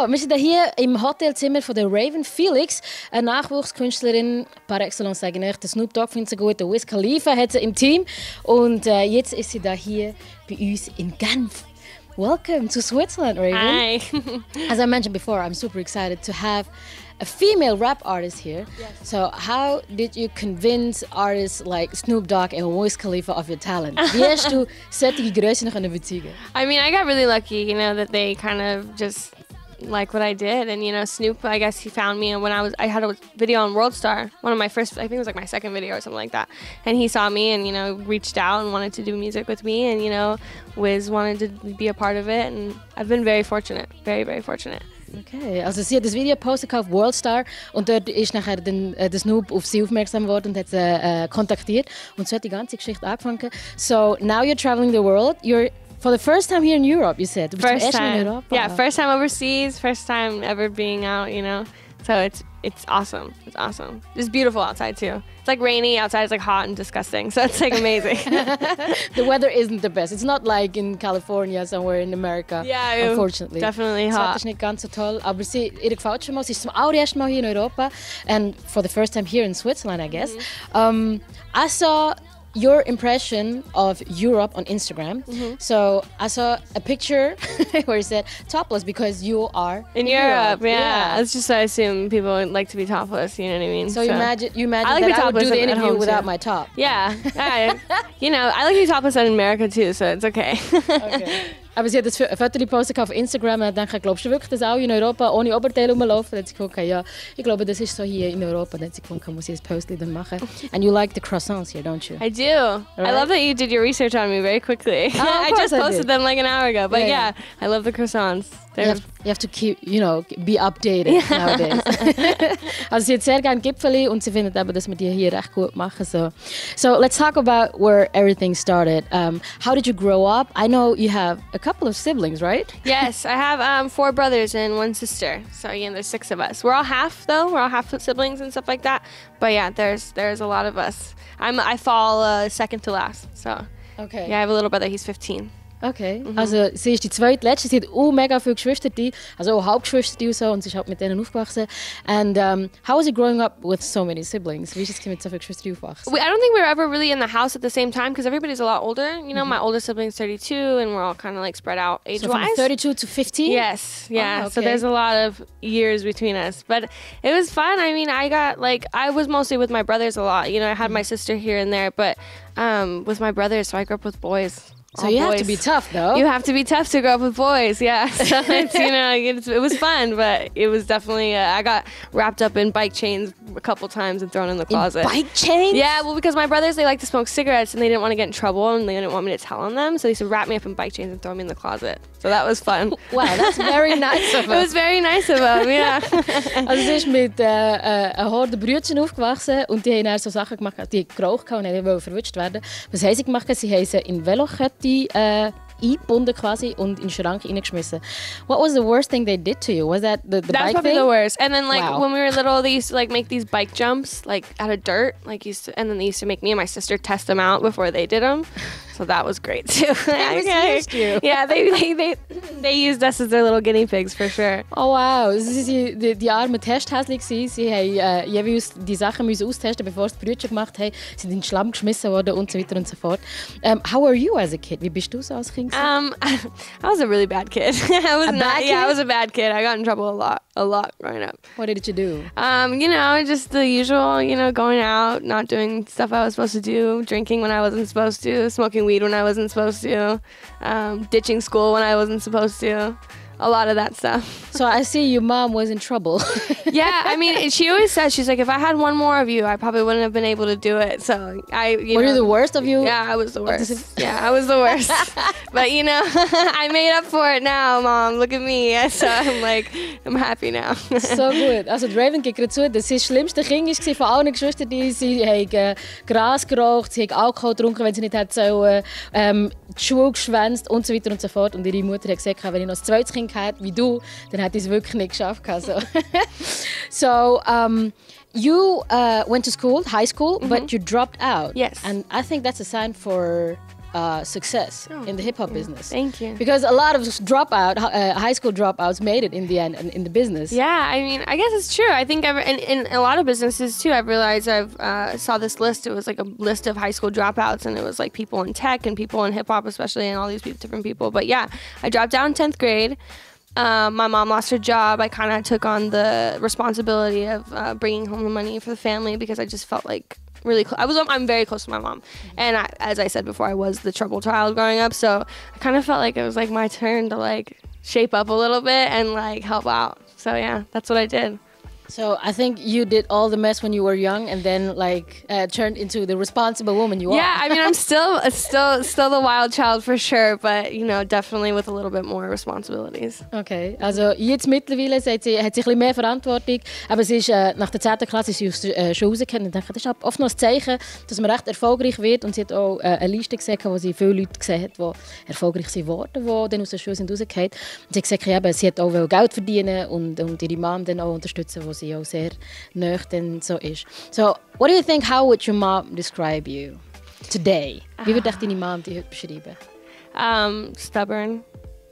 So, wir sind hier im Hotelzimmer von der Raven Felix, eine Nachwuchskünstlerin, par excellence sage ich. Der Snoop Dogg findet sie gut, der Wiz Khalifa hat sie im Team und jetzt ist sie da hier bei uns in Genf. Welcome to Switzerland, Raven. Hi. As I mentioned before, I'm super excited to have a female rap artist here. Yes. So how did you convince artists like Snoop Dogg and Wiz Khalifa of your talent? Wie hast du solche Grössen noch überzeugen? I mean, I got really lucky, that they kind of just like what I did. And, Snoop, I guess he found me when I had a video on World Star. One of my first, I think it was like my second video or something like that. And he saw me and, reached out and wanted to do music with me. And, Wiz wanted to be a part of it. And I've been very fortunate, very, very fortunate. Okay, also sie hat das Video gepostet auf World Star und dort ist nachher der Snoop auf sie aufmerksam geworden und hat sie kontaktiert und so hat die ganze Geschichte angefangen. So now you're traveling the world. You're for the first time here in Europe, you said. First time. Yeah, first time overseas, first time ever being out, So it's awesome. It's awesome. It's beautiful outside too. It's like rainy outside. It's like hot and disgusting. So it's like amazing. The weather isn't the best. It's not like in California somewhere in America. Yeah, unfortunately. Definitely hot. Das Wetter ist nicht ganz so toll, aber ihr gefällt schon mal. Sie ist zum allerersten Mal hier in Europa and for the first time here in Switzerland, I guess. I saw your impression of Europe on Instagram. So I saw a picture where it said topless because you are in Europe. Yeah. It's just I assume people like to be topless. You know what I mean? So you imagine I like that I would do the interview without too. my top. Yeah. I like to be topless in America too, so it's okay. Okay. Aber sie hat das Foto gepostet auf Instagram und dachte, glaubst du wirklich, dass auch in Europa ohne Oberteil rumlaufen? Dann hat sie gedacht, ja, ich glaube, das ist so hier in Europa. Dann hat sie gedacht, muss ich das Post dann machen. And you like the croissants here, don't you? I do. Right? I love that you did your research on me very quickly. I just posted them like an hour ago. But yeah, I love the croissants. You have to keep, be updated nowadays. Also sie hat sehr gerne Gipfeli und sie findet aber, dass wir die hier recht gut machen. So let's talk about where everything started. How did you grow up? I know you have a couple of siblings, right? Yes, I have 4 brothers and 1 sister. So there's 6 of us. We're all half though. We're all half siblings and stuff like that. But yeah, there's a lot of us. I fall second to last. So okay. Yeah, I have a little brother. He's 15. Okay, also sie ist die zweitletzte, sie hat auch mega viele Geschwister, also auch Halbgeschwister und so, und sie ist halt mit denen aufgewachsen. And how was it growing up with so many siblings? Wie ist es mit so vielen Geschwistern aufgewachsen? I don't think we were ever really in the house at the same time because everybody's a lot older. My oldest sibling's 32 and we're all kind of like spread out age-wise. So from 32 to 15? Yes, yeah. Oh, okay. So there's a lot of years between us. But it was fun. I mean, I was mostly with my brothers a lot. I had my sister here and there, but with my brothers, so I grew up with boys. So you have to be tough, though. You have to be tough to grow up with boys, yeah. So it was fun, but it was definitely, I got wrapped up in bike chains a couple times and thrown in the closet. In bike chains? Yeah, well, because my brothers, they like to smoke cigarettes and they didn't want to get in trouble and they didn't want me to tell on them. So they used to wrap me up in bike chains and throw me in the closet. So that was fun. Wow, that's very nice of them. It was very nice of them, yeah. Also sie ist mit einer Horde Brüdchen aufgewachsen und die haben dann so Sachen gemacht, die geraucht haben und wollten verwutscht werden. Was haben sie gemacht? Sie haben sie in Velokette eingebunden quasi und in den Schrank reingeschmissen. What was the worst thing they did to you? Was that the bike thing? That's probably the worst. And then wow. When we were little, they used to make these bike jumps out of dirt. And then they used to make me and my sister test them out before they did them. So that was great too. They used you. Yeah, they used us as their little guinea pigs for sure. Oh wow, sie waren die armen Testhäschen. Sie haben jeweils die Sachen austesten, bevor sie die Brötchen gemacht haben. Sie sind in den Schlamm geschmissen worden und so weiter und so fort. How were you as a kid? Wie bist du so als Kind? I was a really bad kid. I was a bad kid. I got in trouble a lot growing up. What did you do? Just the usual, going out, not doing stuff I was supposed to do, drinking when I wasn't supposed to, smoking weed when I wasn't supposed to, ditching school when I wasn't supposed to. A lot of that stuff. So I see your mom was in trouble. Yeah, I mean, she always said, she's like, if I had one more of you, I probably wouldn't have been able to do it. So Were you the worst of you? Yeah, I was the worst. Yeah, I was the worst. But I made up for it now, Mom. Look at me. So I'm happy now. So gut. Also die Raven gibt gerade zu, dass sie das schlimmste Kind war von allen Geschwistern. Sie haben Gras geraucht, sie haben Alkohol getrunken, wenn sie nicht hätte sollen, die Schule geschwänzt und so weiter und so fort. Und ihre Mutter hat gesagt, wenn ich noch ein zweites Kind hätte wie du, dann hätte ich es wirklich nicht geschafft. So you went to school, high school, but you dropped out. Yes. And I think that's a sign for success in the hip-hop business. Thank you. Because a lot of high school dropouts made it in the end in the business. Yeah, I mean, I guess it's true. I think in a lot of businesses too, I've realized saw this list. It was like a list of high school dropouts, and it was like people in tech and people in hip-hop especially, and all these different people. But yeah, I dropped out in 10th grade. My mom lost her job. I kind of took on the responsibility of bringing home the money for the family because I just felt like really I'm very close to my mom, and as I said before, I was the trouble child growing up, so I kind of felt like it was like my turn to like shape up a little bit and like help out. So yeah, that's what I did. So I think you did all the mess when you were young, and then like turned into the responsible woman you are. Yeah, I mean, I'm still the wild child for sure, but you know, definitely with a little bit more responsibilities. Okay, also jetzt mittlerweile hat sie ein bisschen mehr Verantwortung, aber sie ist nach der 10. Klasse ist sie aus der Schule rausgekommen und ich denke, das ist oft noch ein Zeichen, dass man recht erfolgreich wird, und sie hat auch eine Liste gesehen, wo sie viele Leute gesehen hat, die erfolgreich sind worden, die dann aus der Schule sind rausgefallen. Und sie hat gesagt, ja, sie hat auch Geld verdienen und ihre Mom dann auch unterstützen, wo sie auch sehr nah dann so ist. So, what do you think, how would your mom describe you today? Wie würde deine Mom dich heute beschreiben? Stubborn.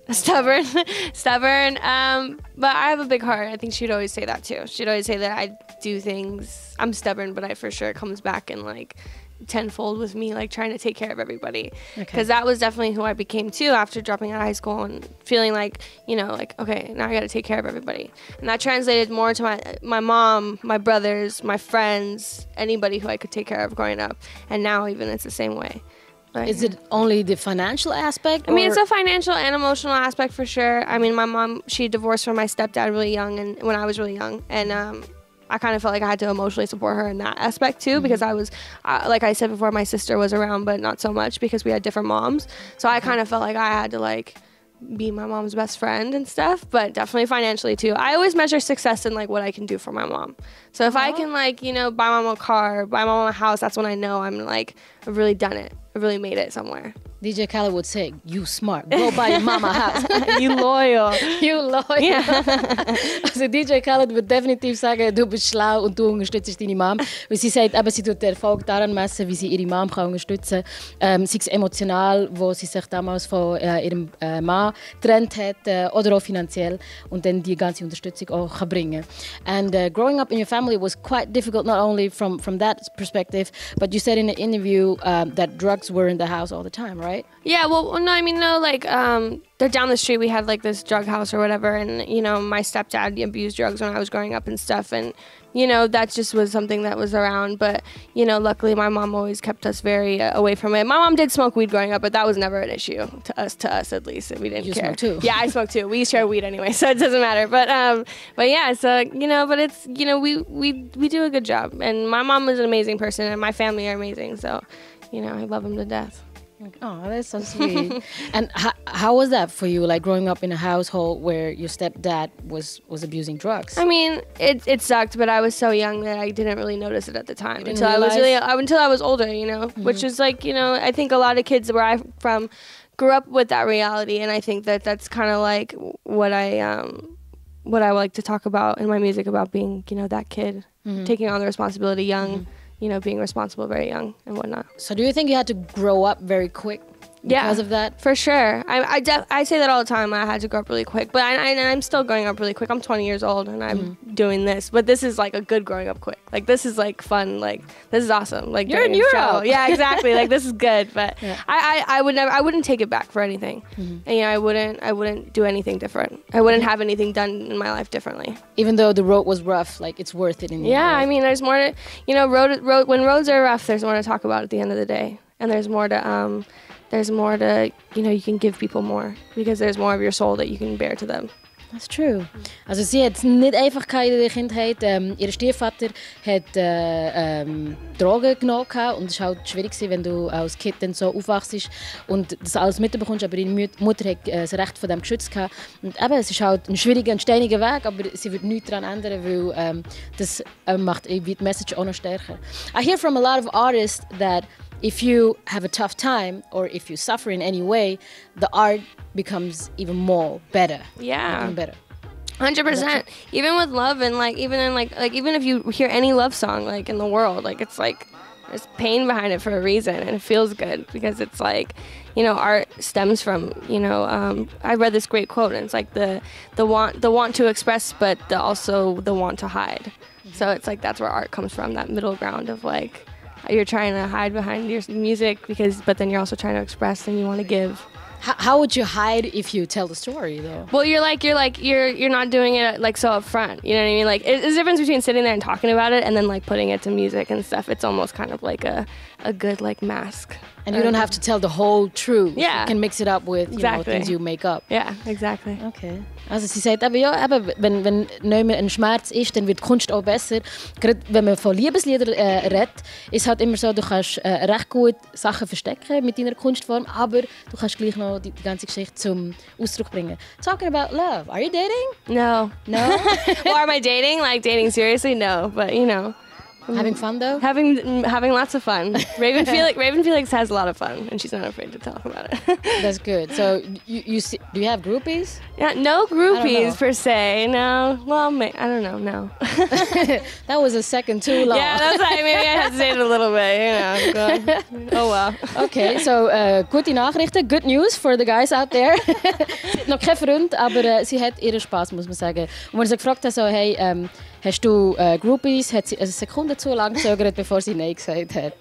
But I have a big heart. I think she'd always say that too. She'd always say that I do things. I'm stubborn, but I for sure comes back in like tenfold with me, like trying to take care of everybody. Because that was definitely who I became too after dropping out of high school and feeling like, you know, like, okay, now I got to take care of everybody. And that translated more to my mom, my brothers, my friends, anybody who I could take care of growing up. And now even it's the same way. But, is it only the financial aspect? I mean, it's a financial and emotional aspect for sure. I mean, my mom, she divorced from my stepdad really young, and when I was really young, and I kind of felt like I had to emotionally support her in that aspect too, because I was, like I said before, my sister was around, but not so much because we had different moms. So I kind of felt like I had to like be my mom's best friend and stuff, but definitely financially too. I always measure success in like what I can do for my mom. So if I can like, you know, buy my mom a car, buy my mom a house, that's when I know I'm like, I've really done it. I've really made it somewhere. DJ Khaled would say, you smart, go buy your mama a house. You loyal. You loyal. Yeah. Also DJ Khaled würde definitiv sagen, du bist schlau und du unterstützt deine Mom. Weil sie sagt, eben, sie tut den Erfolg daran messen, wie sie ihre Mom kann unterstützen kann. Sei es emotional, wo sie sich damals von ihrem Mann getrennt hat, oder auch finanziell, und dann die ganze Unterstützung auch kann bringen. And growing up in your family was quite difficult, not only from that perspective, but you said in an interview that drugs were in the house all the time, right? Yeah, well, no, I mean, no, like, they're down the street. We had like this drug house or whatever, and you know, my stepdad abused drugs when I was growing up and stuff, and you know, that just was something that was around. But you know, luckily, my mom always kept us very away from it. My mom did smoke weed growing up, but that was never an issue to us at least. We didn't care. You smoke too? Yeah, I smoke too. We share weed anyway, so it doesn't matter. But yeah, so you know, but it's, you know, we do a good job, and my mom is an amazing person, and my family are amazing. So, you know, I love them to death. Oh, that's so sweet. And how was that for you, like growing up in a household where your stepdad was abusing drugs? I mean, it sucked, but I was so young that I didn't really notice it at the time until I was older, you know, which is like, you know, I think a lot of kids where I'm from grew up with that reality, and I think that that's kind of like what I like to talk about in my music, about being, you know, that kid, taking on the responsibility young. You know, being responsible very young and whatnot. So do you think you had to grow up very quick because of that? For sure. I say that all the time. I had to grow up really quick, but I'm still growing up really quick. I'm 20 years old and I'm doing this, but this is like a good growing up quick. Like this is like fun. Like this is awesome. Like you're in Europe. Yeah, exactly. Like this is good, but yeah. I wouldn't take it back for anything. And you know, I wouldn't do anything different. I wouldn't have anything done in my life differently. Even though the road was rough, like it's worth it in the end. I mean, there's more to, you know, when roads are rough, there's more to talk about at the end of the day, and there's more to you know, you can give people more because there's more of your soul that you can bear to them. That's true. Also sie hat nicht einfach in der Kindheit. Ihr Stiefvater hat Drogen genommen und es war halt schwierig, wenn du als Kind dann so aufwachst und das alles mitbekommst, aber ihre Mutter hat das Recht von dem geschützt. Und eben, es ist halt ein schwieriger und steiniger Weg, aber sie wird nichts daran ändern, weil das macht die Message auch noch stärker. I hear from a lot of artists that if you have a tough time or if you suffer in any way, the art becomes even more better. Yeah. Even better. 100%. Even with love, and like even in like even if you hear any love song like in the world, like it's like There's pain behind it for a reason, and it feels good because it's like, you know, art stems from, you know, I read this great quote, and it's like the want to express, but also the want to hide. So it's like that's where art comes from, that middle ground of like you're trying to hide behind your music but then you're also trying to express and you want to give. How would you hide if you tell the story though? Well, you're not doing it like so up front. You know what I mean? Like there's a difference between sitting there and talking about it and then like putting it to music and stuff. It's almost kind of like a good like mask. And you don't have to tell the whole truth. Yeah. You can mix it up with you know, things you make up. Yeah, exactly. Okay. Also sie sagt aber ja, eben, wenn nicht mehr ein Schmerz ist, dann wird die Kunst auch besser. Gerade wenn man von Liebesliedern redet, ist halt immer so, du kannst recht gut Sachen verstecken mit deiner Kunstform, aber du kannst gleich noch die ganze Geschichte zum Ausdruck bringen. Talking about love, are you dating? No. No? Or am I dating? Like dating seriously? No, but you know. Having fun though? Having lots of fun. Raven Felix has a lot of fun, and she's not afraid to talk about it. That's good. So you see, do you have groupies? Yeah, no groupies per se. No. Well, I don't know. No. That was a second too long. Yeah, that's right. Maybe I hesitated a little bit. You know. Oh well. Okay, so gute Nachrichten, good news for the guys out there. Sie hat noch keinen Freund, aber sie hat ihren Spaß, muss man sagen. Und wenn sie gefragt hat, so, hey, hast du Groupies, hat sie eine Sekunde zu lang gezögert, bevor sie Nein gesagt hat.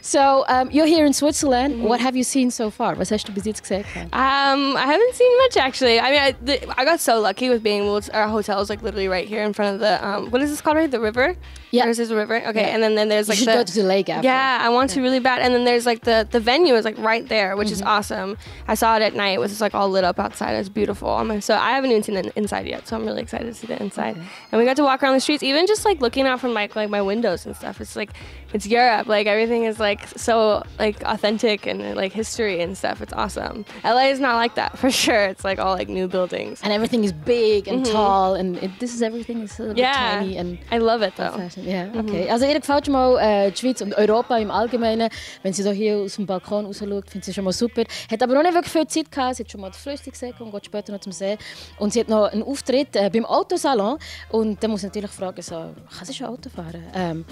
So, you're here in Switzerland. What have you seen so far? Was hast du bis jetzt gesehen? I haven't seen much actually. I mean, I got so lucky with being able to, our hotel is like literally right here in front of the what is this called? Right, the river. Yeah. There's this river. Okay, yeah. And then there's like you should go to the lake after. Yeah, I want to really bad. And then there's like the venue is like right there, which is awesome. I saw it at night. It was just like all lit up outside. It's beautiful. So I haven't even seen the inside yet. So I'm really excited to see the inside. Okay. And we got to walk around the streets, even just like looking out from like my windows and stuff. It's like it's Europe. Like everything is like so like authentic and like history and stuff. It's awesome. LA is not like that for sure. It's like all like new buildings. And everything is big and tall and this is everything is a little bit tiny and I love it though. Ja, okay. Also ihr gefällt schon mal die Schweiz und Europa im Allgemeinen. Wenn sie so hier aus dem Balkon raus schaut, findet sie schon mal super. Hat aber noch nicht wirklich viel Zeit gehabt. Sie hat schon mal die Flüsse gesehen und geht später noch zum See. Und sie hat noch einen Auftritt beim Autosalon. Und da muss ich natürlich fragen, so, kann sie schon Auto fahren?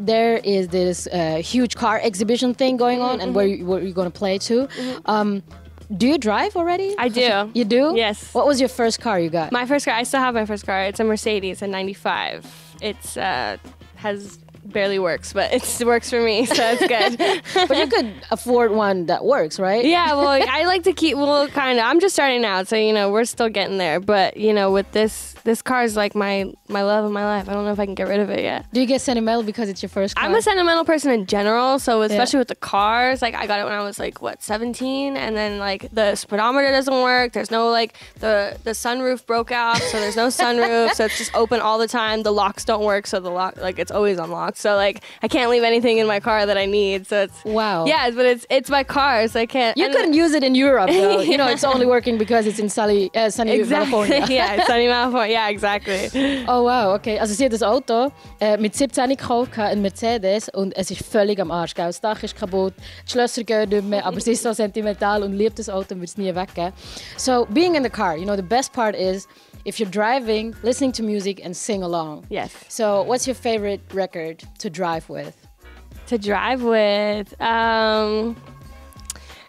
There is this huge car exhibition thing going on and where you're going to play too. Do you drive already? I do. You do? Yes. What was your first car you got? My first car, I still have my first car. It's a Mercedes, a 95. It's has barely works, but it works for me, so it's good. But you could afford one that works, right? Yeah, well, I like to keep, kind of. I'm just starting out, so, you know, we're still getting there. But, you know, with this car is like my love of my life. I don't know if I can get rid of it yet. Do you get sentimental because it's your first car? I'm a sentimental person in general, so especially with the cars. Like, I got it when I was, like, 17? And then, like, the speedometer doesn't work. There's no, like, the sunroof broke out, so there's no sunroof, so it's just open all the time. The locks don't work, so the lock, like, it's always unlocked. So, like, I can't leave anything in my car that I need, so it's... Wow. Yeah, but it's my car, so I can't... You couldn't use it in Europe, though. You know, it's only working because it's in sunny California. Yeah, it's sunny California. Yeah, exactly. Oh wow, okay. Also sie hat das Auto mit 17 gekauft, ein Mercedes, und es ist völlig am Arsch. Gell? Das Dach ist kaputt, die Schlösser gehen nicht mehr, aber sie ist so sentimental und liebt das Auto und wird es nie weggeben. So being in the car, you know, the best part is if you're driving, listening to music and sing along. Yes. So what's your favorite record to drive with? To drive with...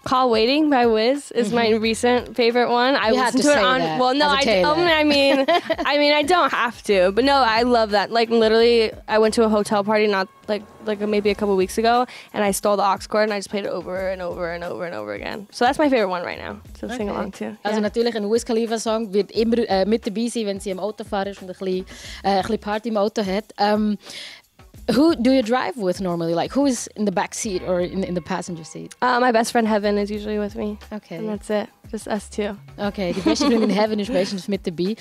Call Waiting by Wiz is my recent favorite one. I listened to it on. That. Well, no, I mean, I don't have to, but no, I love that. Like literally, I went to a hotel party not like maybe a couple weeks ago, and I stole the aux cord and I just played it over and over and over and over again. So that's my favorite one right now. So sing along too. Also natürlich ein Wiz Khalifa Song wird immer mit dabei sein, wenn sie im Auto fahren ist und ein bisschen Party im Auto hat. Who do you drive with normally? Like, who is in the back seat or in the passenger seat? My best friend Heaven is usually with me. Okay. And that's it. Just us two. Okay. Die beste Freundin Heaven is meistens mit dabei.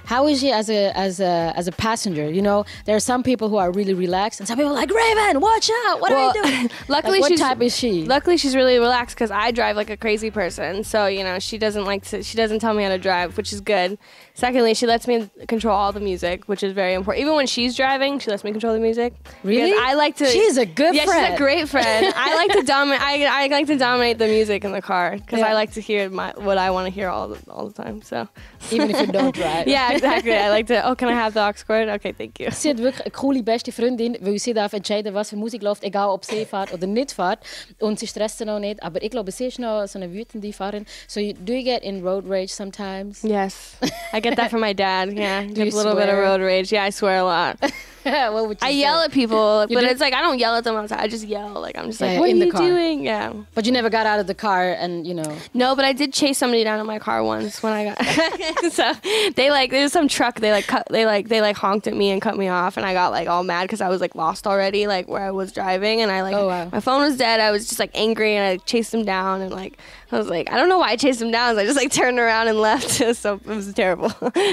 How is she as a passenger? You know, there are some people who are really relaxed and some people are like, Raven, watch out. What are you doing? Luckily, like, what type is she? Luckily, she's really relaxed because I drive like a crazy person. So, you know, she doesn't tell me how to drive, which is good. Secondly, she lets me control all the music, which is very important. Even when she's driving, she lets me control the music. Really? I like to. She's a good friend. Yeah, she's a great friend. I like to dominate. I like to dominate the music in the car because I like to hear hear what I want to hear all the time. So Even if you don't drive. yeah, exactly. I like to. Oh, can I have the aux cord? Okay, thank you. Sie hat wirklich eine coole beste Freundin, weil sie darf entscheiden, was für Musik läuft, egal ob sie fährt oder nicht fährt. Und sie stresst sie noch nicht. Aber ich glaube, sie ist noch so eine wütende Fahrerin. So do you get in road rage sometimes? Yes, I get that from my dad. Yeah, Do you a little bit of swear? road rage. Yeah, I swear a lot. What would you I say? yell at people, You but do? it's like I don't yell at them outside. I just yell. Like I'm just Yeah, like, what in are the you car. doing? Yeah. But you never got out of the car and, you know... No, but I did chase somebody down in my car once when I got. So there was some truck. They honked at me and cut me off, and I got like all mad because I was like lost already, like where I was driving, and I like Oh, wow. my phone was dead. I was just like angry, and I chased them down, and like I was like, I don't know why I chased them down. So I just like turned around and left. So it was a terrible,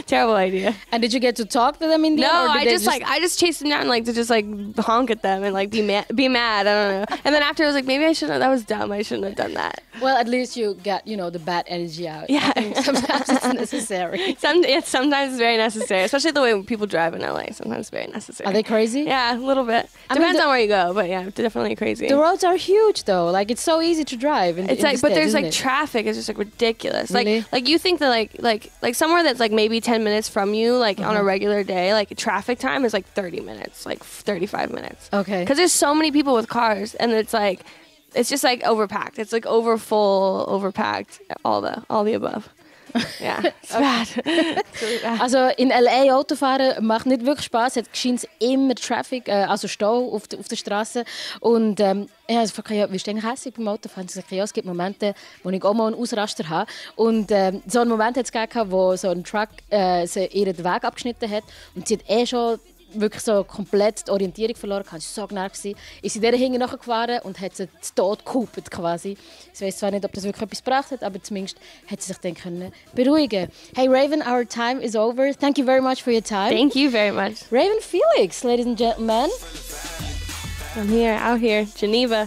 terrible idea. And did you get to talk to them in the end? No, or did they I just chased them down like to just like honk at them and like be mad. I don't know. And then after I was like, maybe I shouldn't. That was dumb. I shouldn't have done that. Well, at least you got, you know, the bad energy out. Yeah. I think sometimes it's necessary. Sometimes it's very necessary, especially the way people drive in LA. Sometimes it's very necessary. Are they crazy? Yeah, a little bit. I mean, Depends on where you go, but yeah, definitely crazy. The roads are huge, though. Like, it's so easy to drive. It's like, but there's like traffic is just like ridiculous. Really? Like you think that like somewhere that's like maybe 10 minutes from you, like on a regular day, like traffic time is like 30 minutes, like 35 minutes. Okay. Because there's so many people with cars, and it's just like overpacked. It's like overpacked, all the above. Ja, it's bad. Also in L.A. Autofahren macht nicht wirklich Spaß. Es scheint immer Traffic, also Stau auf der Straße. Und ja, also frage ich, wie stehe ich hässlich beim Autofahren? Sie sagt, ja, es gibt Momente, wo ich auch mal einen Ausraster habe. Und so einen Moment hat es gegeben, wo so ein Truck ihren Weg abgeschnitten hat. Und sie hat schon wirklich so komplett die Orientierung verloren. Sie war so genervt. Ist sie der hinten nachgefahren und hat sie zu Tod gehupet quasi. Ich weiß zwar nicht, ob das wirklich etwas gebracht hat, aber zumindest hat sie sich dann können beruhigen. Hey Raven, our time is over. Thank you very much for your time. Thank you very much. Raven Felix, ladies and gentlemen. I'm here, out here, Geneva.